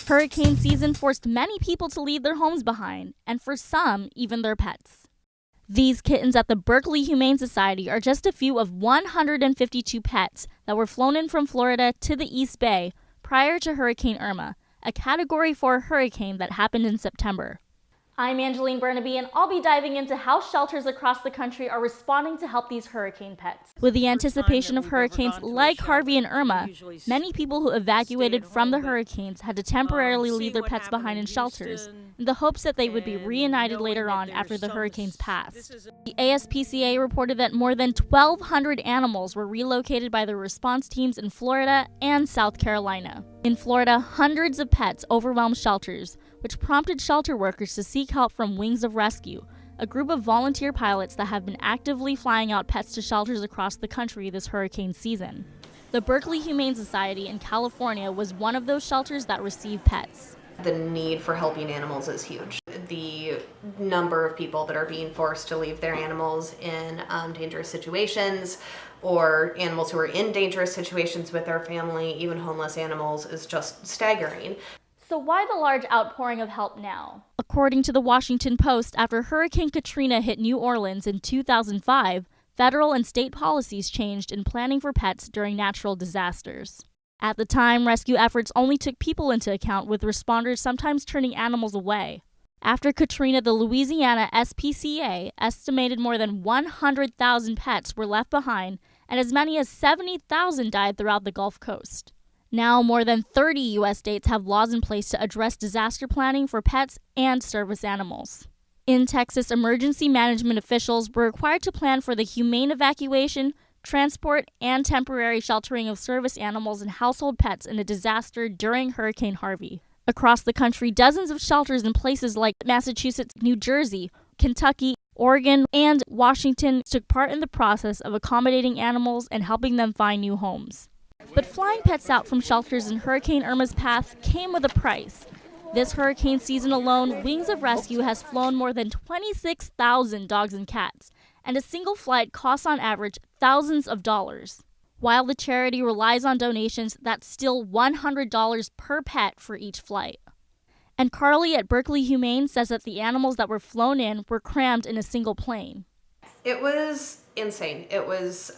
Hurricane season forced many people to leave their homes behind, and for some, even their pets. These kittens at the Berkeley Humane Society are just a few of 152 pets that were flown in from Florida to the East Bay prior to Hurricane Irma, a Category 4 hurricane that happened in September. I'm Angeline Burnaby, and I'll be diving into how shelters across the country are responding to help these hurricane pets. With the anticipation of hurricanes like Harvey and Irma, many people who evacuated from the hurricanes had to temporarily leave their pets behind in shelters in the hopes that they would be reunited later on after the hurricanes passed. The ASPCA reported that more than 1,200 animals were relocated by the response teams in Florida and South Carolina. In Florida, hundreds of pets overwhelmed shelters, which prompted shelter workers to seek help from Wings of Rescue, a group of volunteer pilots that have been actively flying out pets to shelters across the country this hurricane season. The Berkeley Humane Society in California was one of those shelters that received pets. The need for helping animals is huge. The number of people that are being forced to leave their animals in dangerous situations, or animals who are in dangerous situations with their family, even homeless animals, is just staggering. So why the large outpouring of help now? According to the Washington Post, after Hurricane Katrina hit New Orleans in 2005, federal and state policies changed in planning for pets during natural disasters. At the time, rescue efforts only took people into account, with responders sometimes turning animals away. After Katrina, the Louisiana SPCA estimated more than 100,000 pets were left behind, and as many as 70,000 died throughout the Gulf Coast. Now, more than 30 U.S. states have laws in place to address disaster planning for pets and service animals. In Texas, emergency management officials were required to plan for the humane evacuation, transport, and temporary sheltering of service animals and household pets in a disaster during Hurricane Harvey. Across the country, dozens of shelters in places like Massachusetts, New Jersey, Kentucky, Oregon, and Washington took part in the process of accommodating animals and helping them find new homes. But flying pets out from shelters in Hurricane Irma's path came with a price. This hurricane season alone, Wings of Rescue has flown more than 26,000 dogs and cats, and a single flight costs on average thousands of dollars. While the charity relies on donations, that's still $100 per pet for each flight. And Carly at Berkeley Humane says that the animals that were flown in were crammed in a single plane. It was insane. It was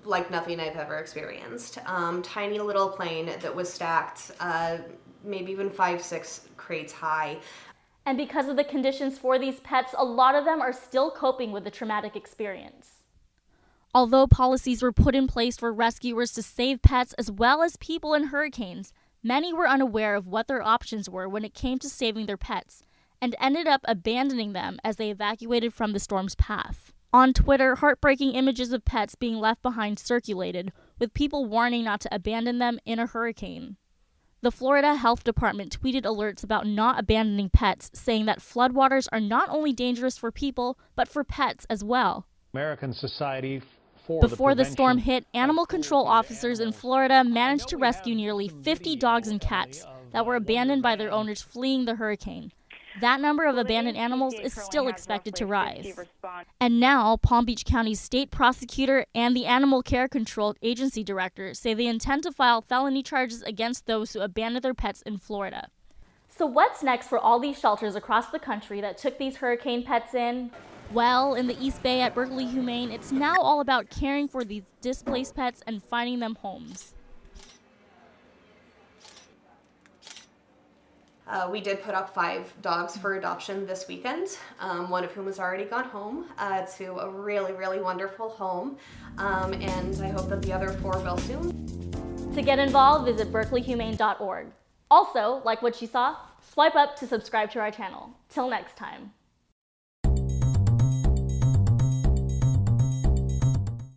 like nothing I've ever experienced. Tiny little plane that was stacked, maybe even 5-6 crates high. And because of the conditions for these pets, a lot of them are still coping with the traumatic experience. Although policies were put in place for rescuers to save pets as well as people in hurricanes, many were unaware of what their options were when it came to saving their pets, and ended up abandoning them as they evacuated from the storm's path. On Twitter, heartbreaking images of pets being left behind circulated, with people warning not to abandon them in a hurricane. The Florida Health Department tweeted alerts about not abandoning pets, saying that floodwaters are not only dangerous for people, but for pets as well. American Society Before the storm hit, animal control officers in Florida managed to rescue nearly 50 dogs and cats that were abandoned by their owners fleeing the hurricane. That number of abandoned animals is still expected to rise. And now, Palm Beach County's state prosecutor and the Animal Care Control Agency director say they intend to file felony charges against those who abandoned their pets in Florida. So what's next for all these shelters across the country that took these hurricane pets in? Well, in the East Bay at Berkeley Humane, it's now all about caring for these displaced pets and finding them homes. We did put up 5 dogs for adoption this weekend, one of whom has already gone home to a really, really wonderful home, and I hope that the other 4 will soon. To get involved, visit berkeleyhumane.org. Also, like what you saw, swipe up to subscribe to our channel. Till next time.